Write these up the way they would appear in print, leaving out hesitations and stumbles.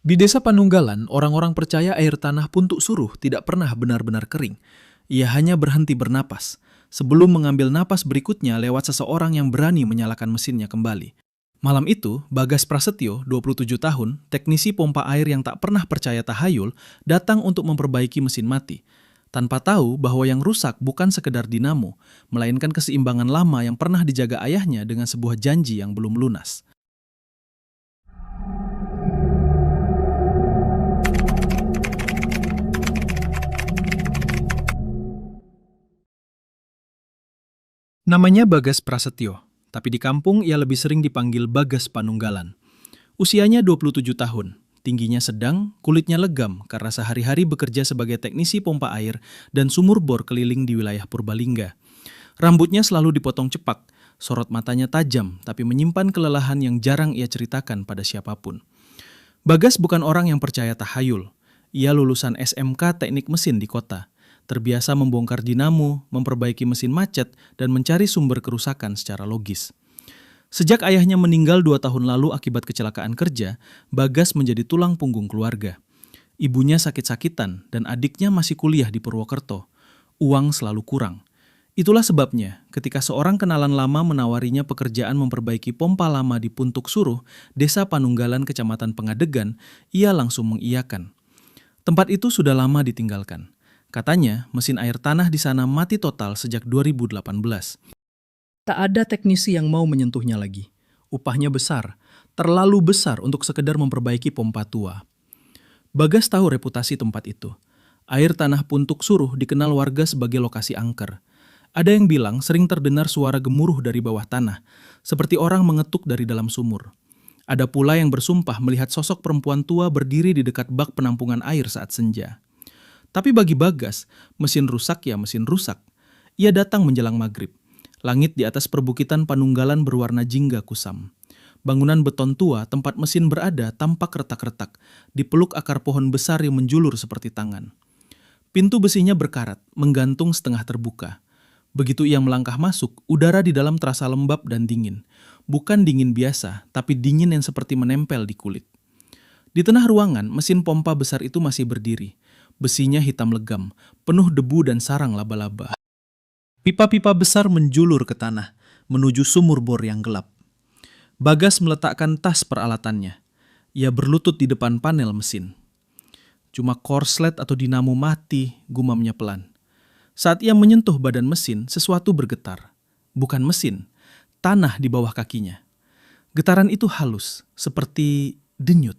Di desa Panunggalan, orang-orang percaya air tanah Puntuk Suruh tidak pernah benar-benar kering. Ia hanya berhenti bernapas, sebelum mengambil napas berikutnya lewat seseorang yang berani menyalakan mesinnya kembali. Malam itu, Bagas Prasetyo, 27 tahun, teknisi pompa air yang tak pernah percaya tahayul, datang untuk memperbaiki mesin mati. Tanpa tahu bahwa yang rusak bukan sekedar dinamo, melainkan keseimbangan lama yang pernah dijaga ayahnya dengan sebuah janji yang belum lunas. Namanya Bagas Prasetyo, tapi di kampung ia lebih sering dipanggil Bagas Panunggalan. Usianya 27 tahun, tingginya sedang, kulitnya legam karena sehari-hari bekerja sebagai teknisi pompa air dan sumur bor keliling di wilayah Purbalingga. Rambutnya selalu dipotong cepak, sorot matanya tajam tapi menyimpan kelelahan yang jarang ia ceritakan pada siapapun. Bagas bukan orang yang percaya tahayul. Ia lulusan SMK Teknik Mesin di kota. Terbiasa membongkar dinamo, memperbaiki mesin macet, dan mencari sumber kerusakan secara logis. Sejak ayahnya meninggal 2 tahun lalu akibat kecelakaan kerja, Bagas menjadi tulang punggung keluarga. Ibunya sakit-sakitan dan adiknya masih kuliah di Purwokerto. Uang selalu kurang. Itulah sebabnya ketika seorang kenalan lama menawarinya pekerjaan memperbaiki pompa lama di Puntuk Suruh, Desa Panunggalan, Kecamatan Pengadegan, ia langsung mengiyakan. Tempat itu sudah lama ditinggalkan. Katanya, mesin air tanah di sana mati total sejak 2018. Tak ada teknisi yang mau menyentuhnya lagi. Upahnya besar, terlalu besar untuk sekedar memperbaiki pompa tua. Bagas tahu reputasi tempat itu. Air tanah Puntuk Suruh dikenal warga sebagai lokasi angker. Ada yang bilang sering terdengar suara gemuruh dari bawah tanah, seperti orang mengetuk dari dalam sumur. Ada pula yang bersumpah melihat sosok perempuan tua berdiri di dekat bak penampungan air saat senja. Tapi bagi Bagas, mesin rusak ya mesin rusak. Ia datang menjelang maghrib. Langit di atas perbukitan Panunggalan berwarna jingga kusam. Bangunan beton tua tempat mesin berada tampak retak-retak, dipeluk akar pohon besar yang menjulur seperti tangan. Pintu besinya berkarat, menggantung setengah terbuka. Begitu ia melangkah masuk, udara di dalam terasa lembab dan dingin. Bukan dingin biasa, tapi dingin yang seperti menempel di kulit. Di tengah ruangan, mesin pompa besar itu masih berdiri. Besinya hitam legam, penuh debu dan sarang laba-laba. Pipa-pipa besar menjulur ke tanah, menuju sumur bor yang gelap. Bagas meletakkan tas peralatannya. Ia berlutut di depan panel mesin. Cuma korslet atau dinamo mati, gumamnya pelan. Saat ia menyentuh badan mesin, sesuatu bergetar. Bukan mesin, tanah di bawah kakinya. Getaran itu halus, seperti denyut.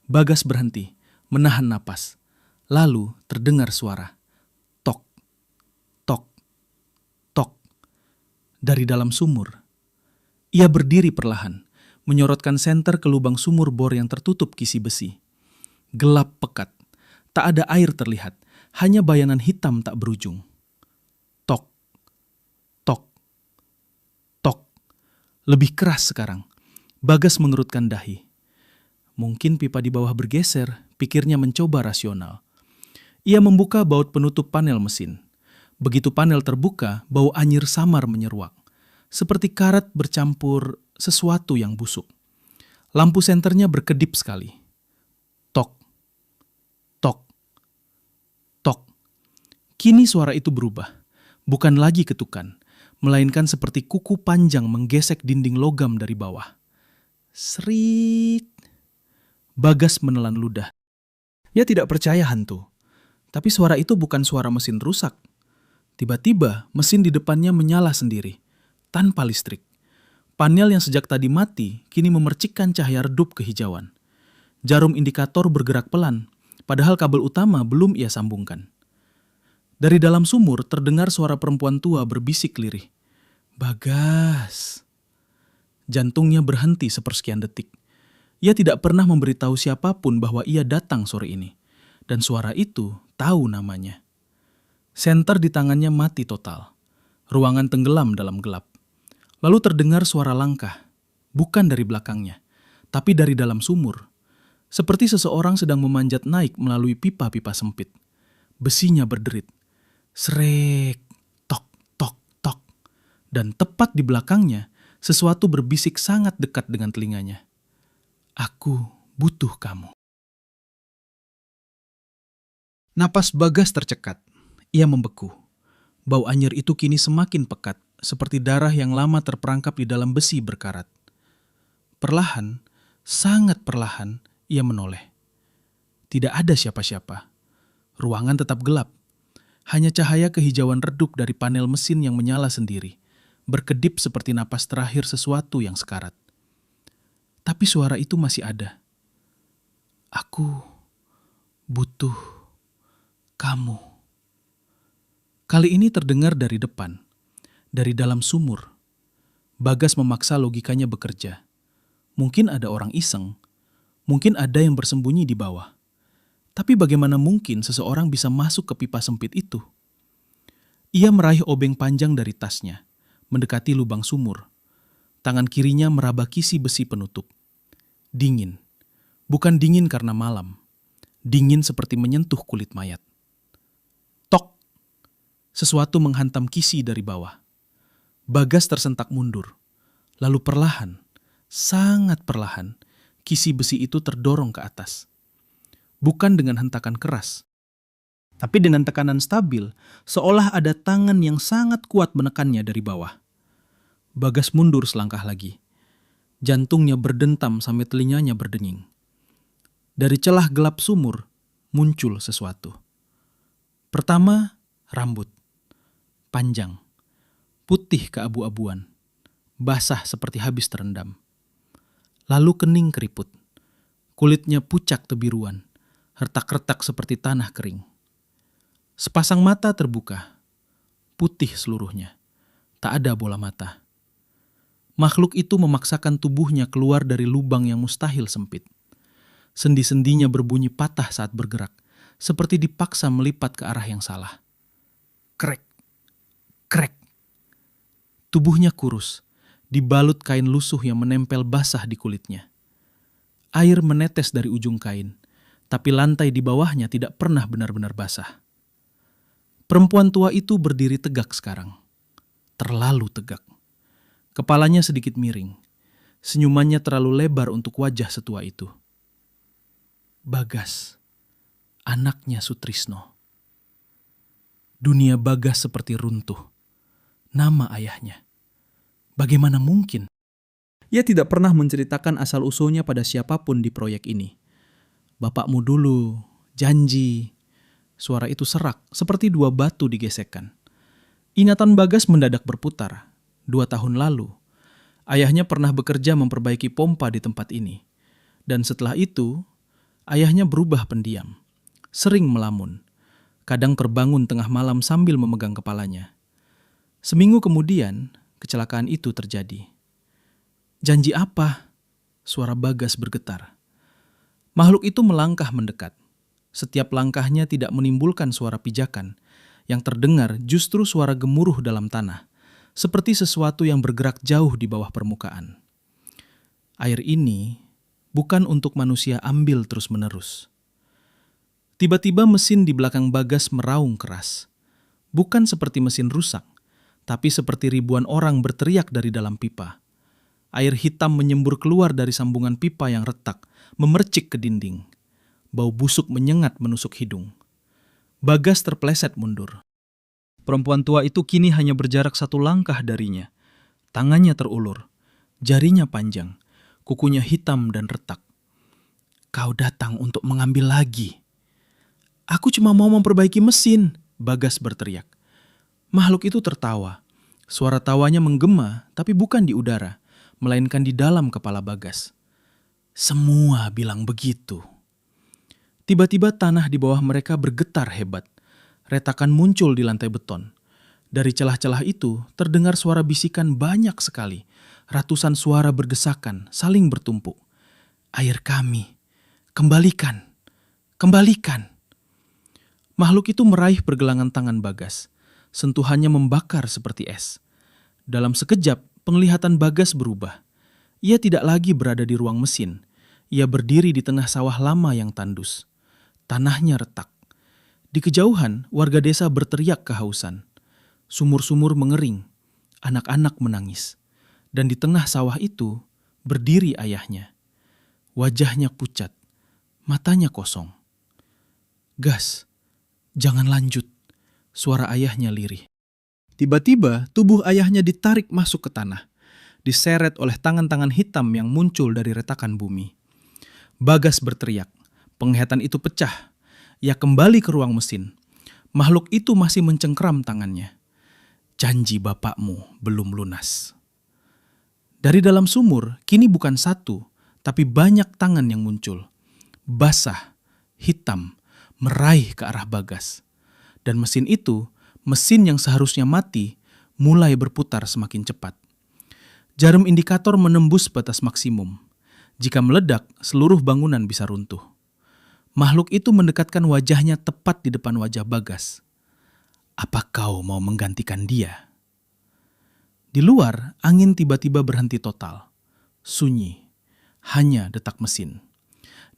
Bagas berhenti, menahan napas. Lalu terdengar suara. Tok, tok, tok. Dari dalam sumur. Ia berdiri perlahan, menyorotkan senter ke lubang sumur bor yang tertutup kisi besi. Gelap pekat. Tak ada air terlihat, hanya bayangan hitam tak berujung. Tok, tok, tok. Lebih keras sekarang. Bagas mengerutkan dahi. Mungkin pipa di bawah bergeser, pikirnya mencoba rasional. Ia membuka baut penutup panel mesin. Begitu panel terbuka, bau anyir samar menyeruak. Seperti karat bercampur sesuatu yang busuk. Lampu senternya berkedip sekali. Tok, tok, tok. Kini suara itu berubah. Bukan lagi ketukan, melainkan seperti kuku panjang menggesek dinding logam dari bawah. Serit. Bagas menelan ludah. Ia tidak percaya hantu. Tapi suara itu bukan suara mesin rusak. Tiba-tiba mesin di depannya menyala sendiri, tanpa listrik. Panel yang sejak tadi mati, kini memercikkan cahaya redup kehijauan. Jarum indikator bergerak pelan, padahal kabel utama belum ia sambungkan. Dari dalam sumur terdengar suara perempuan tua berbisik lirih. Bagas. Jantungnya berhenti sepersekian detik. Ia tidak pernah memberitahu siapapun bahwa ia datang sore ini. Dan suara itu tahu namanya. Senter di tangannya mati total. Ruangan tenggelam dalam gelap. Lalu terdengar suara langkah. Bukan dari belakangnya, tapi dari dalam sumur. Seperti seseorang sedang memanjat naik melalui pipa-pipa sempit. Besinya berderit. Srek, tok, tok, tok. Dan tepat di belakangnya, sesuatu berbisik sangat dekat dengan telinganya. Aku butuh kamu. Napas Bagas tercekat. Ia membeku. Bau anyir itu kini semakin pekat, seperti darah yang lama terperangkap di dalam besi berkarat. Perlahan, sangat perlahan, ia menoleh. Tidak ada siapa-siapa. Ruangan tetap gelap. Hanya cahaya kehijauan redup dari panel mesin yang menyala sendiri, berkedip seperti napas terakhir sesuatu yang sekarat. Tapi suara itu masih ada. Aku butuh kamu. Kali ini terdengar dari depan, dari dalam sumur. Bagas memaksa logikanya bekerja. Mungkin ada orang iseng, mungkin ada yang bersembunyi di bawah. Tapi bagaimana mungkin seseorang bisa masuk ke pipa sempit itu? Ia meraih obeng panjang dari tasnya, mendekati lubang sumur. Tangan kirinya meraba kisi besi penutup. Dingin. Bukan dingin karena malam. Dingin seperti menyentuh kulit mayat. Tok! Sesuatu menghantam kisi dari bawah. Bagas tersentak mundur. Lalu perlahan, sangat perlahan, kisi besi itu terdorong ke atas. Bukan dengan hentakan keras, tapi dengan tekanan stabil, seolah ada tangan yang sangat kuat menekannya dari bawah. Bagas mundur selangkah lagi. Jantungnya berdentam sampai telinganya berdenging. Dari celah gelap sumur, muncul sesuatu. Pertama, rambut. Panjang. Putih keabu-abuan. Basah seperti habis terendam. Lalu kening keriput. Kulitnya pucak kebiruan. Retak-retak seperti tanah kering. Sepasang mata terbuka. Putih seluruhnya. Tak ada bola mata. Makhluk itu memaksakan tubuhnya keluar dari lubang yang mustahil sempit. Sendi-sendinya berbunyi patah saat bergerak, seperti dipaksa melipat ke arah yang salah. Krek, krek. Tubuhnya kurus, dibalut kain lusuh yang menempel basah di kulitnya. Air menetes dari ujung kain, tapi lantai di bawahnya tidak pernah benar-benar basah. Perempuan tua itu berdiri tegak sekarang. Terlalu tegak. Kepalanya sedikit miring. Senyumannya terlalu lebar untuk wajah setua itu. Bagas, anaknya Sutrisno. Dunia Bagas seperti runtuh. Nama ayahnya. Bagaimana mungkin? Ia tidak pernah menceritakan asal-usulnya pada siapapun di proyek ini. Bapakmu dulu, janji. Suara itu serak, seperti dua batu digesekkan. Ingatan Bagas mendadak berputar. 2 tahun lalu, ayahnya pernah bekerja memperbaiki pompa di tempat ini. Dan setelah itu, ayahnya berubah pendiam. Sering melamun. Kadang terbangun tengah malam sambil memegang kepalanya. Seminggu kemudian, kecelakaan itu terjadi. Janji apa? Suara Bagas bergetar. Makhluk itu melangkah mendekat. Setiap langkahnya tidak menimbulkan suara pijakan. Yang terdengar justru suara gemuruh dalam tanah. Seperti sesuatu yang bergerak jauh di bawah permukaan. Air ini bukan untuk manusia ambil terus-menerus. Tiba-tiba mesin di belakang Bagas meraung keras. Bukan seperti mesin rusak, tapi seperti ribuan orang berteriak dari dalam pipa. Air hitam menyembur keluar dari sambungan pipa yang retak, memercik ke dinding. Bau busuk menyengat menusuk hidung. Bagas terpleset mundur. Perempuan tua itu kini hanya berjarak 1 langkah darinya. Tangannya terulur, jarinya panjang, kukunya hitam dan retak. Kau datang untuk mengambil lagi. Aku cuma mau memperbaiki mesin, Bagas berteriak. Makhluk itu tertawa. Suara tawanya menggema, tapi bukan di udara, melainkan di dalam kepala Bagas. Semua bilang begitu. Tiba-tiba tanah di bawah mereka bergetar hebat. Retakan muncul di lantai beton. Dari celah-celah itu terdengar suara bisikan banyak sekali. Ratusan suara berdesakan, saling bertumpuk. Air kami, kembalikan, kembalikan. Makhluk itu meraih pergelangan tangan Bagas. Sentuhannya membakar seperti es. Dalam sekejap, penglihatan Bagas berubah. Ia tidak lagi berada di ruang mesin. Ia berdiri di tengah sawah lama yang tandus. Tanahnya retak. Di kejauhan, warga desa berteriak kehausan. Sumur-sumur mengering, anak-anak menangis. Dan di tengah sawah itu, berdiri ayahnya. Wajahnya pucat, matanya kosong. Gas, "Jangan lanjut," suara ayahnya lirih. Tiba-tiba tubuh ayahnya ditarik masuk ke tanah, diseret oleh tangan-tangan hitam yang muncul dari retakan bumi. Bagas berteriak. Penglihatan itu pecah. Ia kembali ke ruang mesin. Makhluk itu masih mencengkram tangannya. "Janji bapakmu belum lunas." Dari dalam sumur, kini bukan satu, tapi banyak tangan yang muncul. Basah, hitam, meraih ke arah Bagas. Dan mesin itu, mesin yang seharusnya mati, mulai berputar semakin cepat. Jarum indikator menembus batas maksimum. Jika meledak, seluruh bangunan bisa runtuh. Makhluk itu mendekatkan wajahnya tepat di depan wajah Bagas. "Apa kau mau menggantikan dia?" Di luar, angin tiba-tiba berhenti total. Sunyi, hanya detak mesin.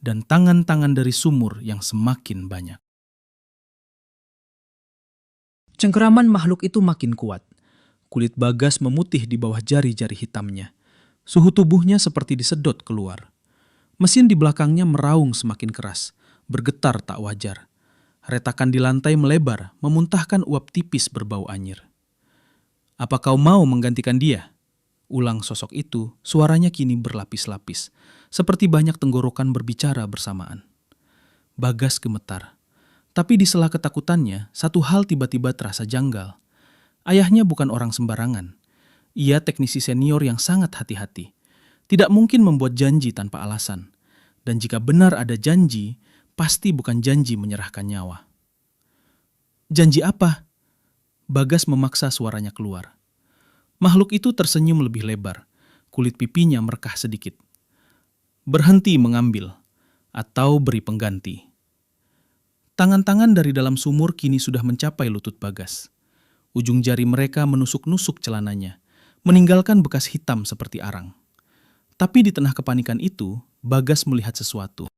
Dan tangan-tangan dari sumur yang semakin banyak. Cengkeraman makhluk itu makin kuat. Kulit Bagas memutih di bawah jari-jari hitamnya. Suhu tubuhnya seperti disedot keluar. Mesin di belakangnya meraung semakin keras, bergetar tak wajar. Retakan di lantai melebar, memuntahkan uap tipis berbau anyir. "Apa kau mau menggantikan dia?" ulang sosok itu, suaranya kini berlapis-lapis, seperti banyak tenggorokan berbicara bersamaan. Bagas gemetar. Tapi di sela ketakutannya, satu hal tiba-tiba terasa janggal. Ayahnya bukan orang sembarangan. Ia teknisi senior yang sangat hati-hati. Tidak mungkin membuat janji tanpa alasan. Dan jika benar ada janji, pasti bukan janji menyerahkan nyawa. "Janji apa?" Bagas memaksa suaranya keluar. Makhluk itu tersenyum lebih lebar. Kulit pipinya merekah sedikit. "Berhenti mengambil, atau beri pengganti." Tangan-tangan dari dalam sumur kini sudah mencapai lutut Bagas. Ujung jari mereka menusuk-nusuk celananya, meninggalkan bekas hitam seperti arang. Tapi di tengah kepanikan itu, Bagas melihat sesuatu.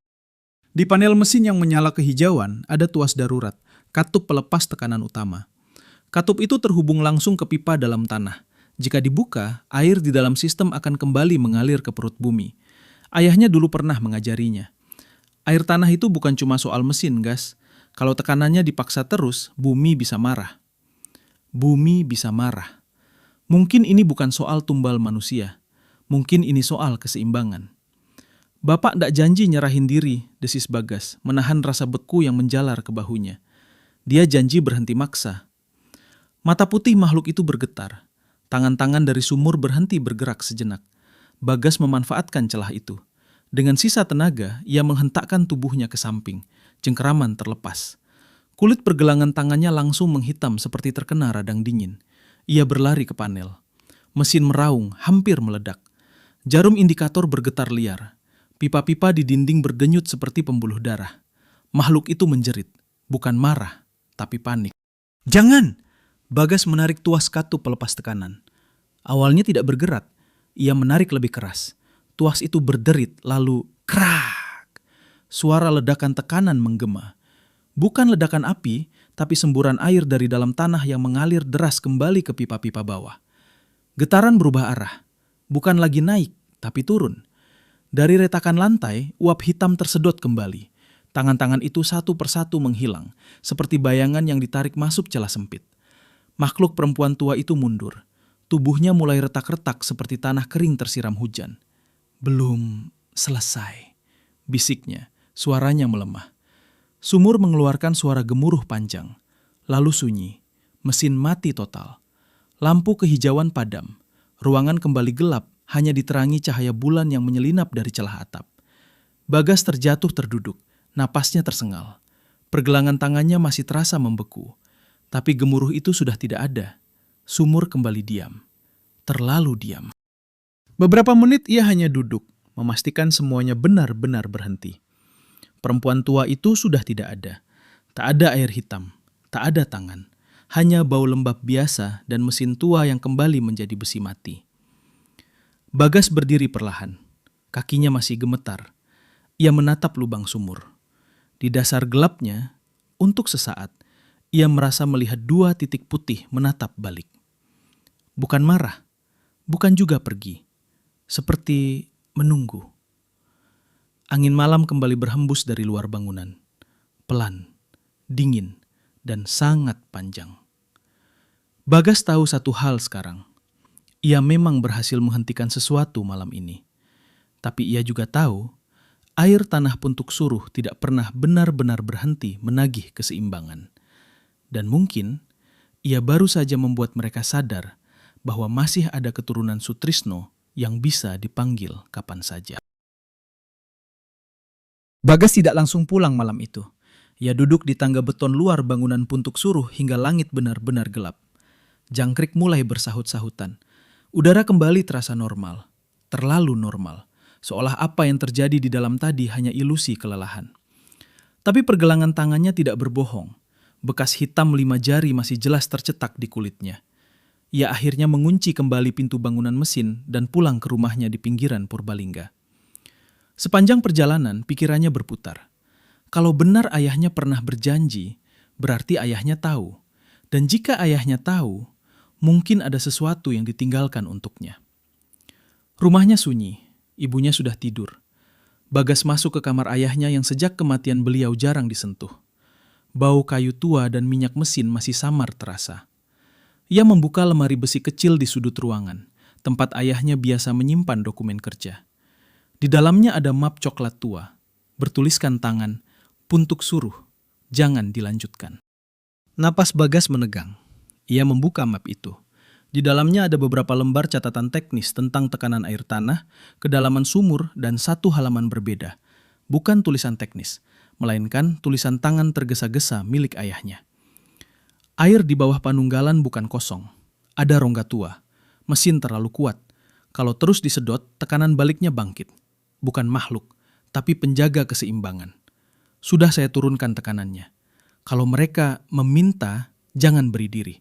Di panel mesin yang menyala kehijauan, ada tuas darurat, katup pelepas tekanan utama. Katup itu terhubung langsung ke pipa dalam tanah. Jika dibuka, air di dalam sistem akan kembali mengalir ke perut bumi. Ayahnya dulu pernah mengajarinya. Air tanah itu bukan cuma soal mesin, Gas. Kalau tekanannya dipaksa terus, bumi bisa marah. Bumi bisa marah. Mungkin ini bukan soal tumbal manusia. Mungkin ini soal keseimbangan. "Bapak ndak janji nyerahin diri," desis Bagas, menahan rasa beku yang menjalar ke bahunya. Dia janji berhenti maksa. Mata putih makhluk itu bergetar. Tangan-tangan dari sumur berhenti bergerak sejenak. Bagas memanfaatkan celah itu. Dengan sisa tenaga, ia menghentakkan tubuhnya ke samping. Cengkeraman terlepas. Kulit pergelangan tangannya langsung menghitam seperti terkena radang dingin. Ia berlari ke panel. Mesin meraung, hampir meledak. Jarum indikator bergetar liar. Pipa-pipa di dinding berdenyut seperti pembuluh darah. Makhluk itu menjerit, bukan marah, tapi panik. "Jangan!" Bagas menarik tuas katup pelepas tekanan. Awalnya tidak bergerak, ia menarik lebih keras. Tuas itu berderit, lalu krak. Suara ledakan tekanan menggema. Bukan ledakan api, tapi semburan air dari dalam tanah yang mengalir deras kembali ke pipa-pipa bawah. Getaran berubah arah. Bukan lagi naik, tapi turun. Dari retakan lantai, uap hitam tersedot kembali. Tangan-tangan itu satu persatu menghilang, seperti bayangan yang ditarik masuk celah sempit. Makhluk perempuan tua itu mundur. Tubuhnya mulai retak-retak seperti tanah kering tersiram hujan. "Belum selesai," bisiknya, suaranya melemah. Sumur mengeluarkan suara gemuruh panjang. Lalu sunyi. Mesin mati total. Lampu kehijauan padam. Ruangan kembali gelap, hanya diterangi cahaya bulan yang menyelinap dari celah atap. Bagas terjatuh terduduk, napasnya tersengal. Pergelangan tangannya masih terasa membeku. Tapi gemuruh itu sudah tidak ada. Sumur kembali diam. Terlalu diam. Beberapa menit ia hanya duduk, memastikan semuanya benar-benar berhenti. Perempuan tua itu sudah tidak ada. Tak ada air hitam, tak ada tangan. Hanya bau lembab biasa dan mesin tua yang kembali menjadi besi mati. Bagas berdiri perlahan. Kakinya masih gemetar. Ia menatap lubang sumur. Di dasar gelapnya, untuk sesaat, ia merasa melihat dua titik putih menatap balik. Bukan marah, bukan juga pergi. Seperti menunggu. Angin malam kembali berhembus dari luar bangunan. Pelan, dingin, dan sangat panjang. Bagas tahu satu hal sekarang. Ia memang berhasil menghentikan sesuatu malam ini. Tapi ia juga tahu, air tanah Puntuk Suruh tidak pernah benar-benar berhenti menagih keseimbangan. Dan mungkin, ia baru saja membuat mereka sadar bahwa masih ada keturunan Sutrisno yang bisa dipanggil kapan saja. Bagas tidak langsung pulang malam itu. Ia duduk di tangga beton luar bangunan Puntuk Suruh hingga langit benar-benar gelap. Jangkrik mulai bersahut-sahutan. Udara kembali terasa normal, terlalu normal, seolah apa yang terjadi di dalam tadi hanya ilusi kelelahan. Tapi pergelangan tangannya tidak berbohong. Bekas hitam 5 jari masih jelas tercetak di kulitnya. Ia akhirnya mengunci kembali pintu bangunan mesin dan pulang ke rumahnya di pinggiran Purbalingga. Sepanjang perjalanan, pikirannya berputar. Kalau benar ayahnya pernah berjanji, berarti ayahnya tahu. Dan jika ayahnya tahu, mungkin ada sesuatu yang ditinggalkan untuknya. Rumahnya sunyi, ibunya sudah tidur. Bagas masuk ke kamar ayahnya yang sejak kematian beliau jarang disentuh. Bau kayu tua dan minyak mesin masih samar terasa. Ia membuka lemari besi kecil di sudut ruangan, tempat ayahnya biasa menyimpan dokumen kerja. Di dalamnya ada map coklat tua, bertuliskan tangan, Puntuk Suruh, jangan dilanjutkan. Napas Bagas menegang. Ia membuka map itu. Di dalamnya ada beberapa lembar catatan teknis tentang tekanan air tanah, kedalaman sumur, dan satu halaman berbeda. Bukan tulisan teknis, melainkan tulisan tangan tergesa-gesa milik ayahnya. Air di bawah Panunggalan bukan kosong. Ada rongga tua. Mesin terlalu kuat. Kalau terus disedot, tekanan baliknya bangkit. Bukan makhluk, tapi penjaga keseimbangan. Sudah saya turunkan tekanannya. Kalau mereka meminta, jangan beri diri.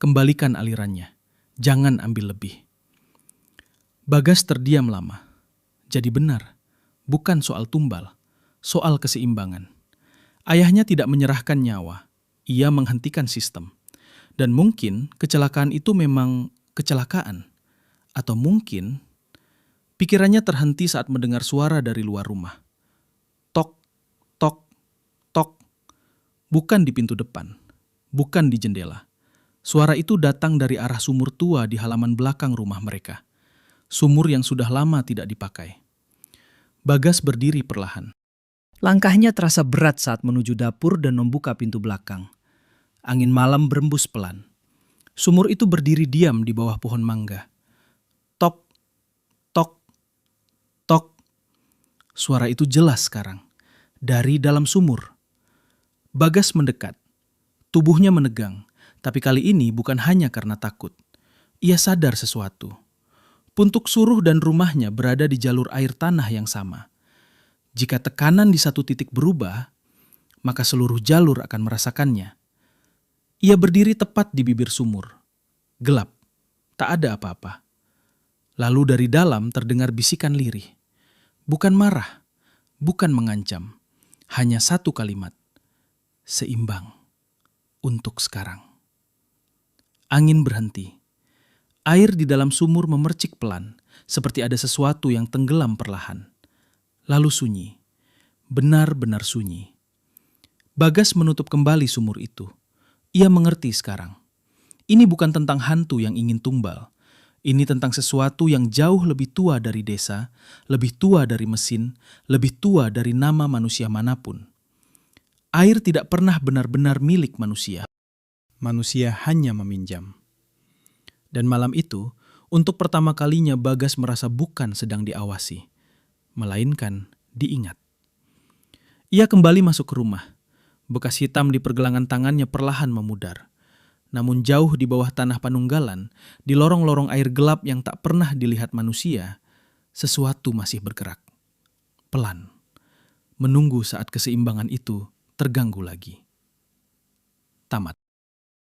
Kembalikan alirannya. Jangan ambil lebih. Bagas terdiam lama. Jadi benar, bukan soal tumbal, soal keseimbangan. Ayahnya tidak menyerahkan nyawa. Ia menghentikan sistem. Dan mungkin kecelakaan itu memang kecelakaan. Atau mungkin pikirannya terhenti saat mendengar suara dari luar rumah. Tok, tok, tok. Bukan di pintu depan, bukan di jendela. Suara itu datang dari arah sumur tua di halaman belakang rumah mereka. Sumur yang sudah lama tidak dipakai. Bagas berdiri perlahan. Langkahnya terasa berat saat menuju dapur dan membuka pintu belakang. Angin malam berembus pelan. Sumur itu berdiri diam di bawah pohon mangga. Tok, tok, tok. Suara itu jelas sekarang. Dari dalam sumur. Bagas mendekat. Tubuhnya menegang. Tapi kali ini bukan hanya karena takut. Ia sadar sesuatu. Puntuk Suruh dan rumahnya berada di jalur air tanah yang sama. Jika tekanan di satu titik berubah, maka seluruh jalur akan merasakannya. Ia berdiri tepat di bibir sumur. Gelap, tak ada apa-apa. Lalu dari dalam terdengar bisikan lirih. Bukan marah, bukan mengancam. Hanya satu kalimat. Seimbang. Untuk sekarang. Angin berhenti. Air di dalam sumur memercik pelan, seperti ada sesuatu yang tenggelam perlahan. Lalu sunyi. Benar-benar sunyi. Bagas menutup kembali sumur itu. Ia mengerti sekarang. Ini bukan tentang hantu yang ingin tumbal. Ini tentang sesuatu yang jauh lebih tua dari desa, lebih tua dari mesin, lebih tua dari nama manusia manapun. Air tidak pernah benar-benar milik manusia. Manusia hanya meminjam. Dan malam itu, untuk pertama kalinya Bagas merasa bukan sedang diawasi, melainkan diingat. Ia kembali masuk ke rumah. Bekas hitam di pergelangan tangannya perlahan memudar. Namun jauh di bawah tanah Panunggalan, di lorong-lorong air gelap yang tak pernah dilihat manusia, sesuatu masih bergerak. Pelan. Menunggu saat keseimbangan itu terganggu lagi. Tamat.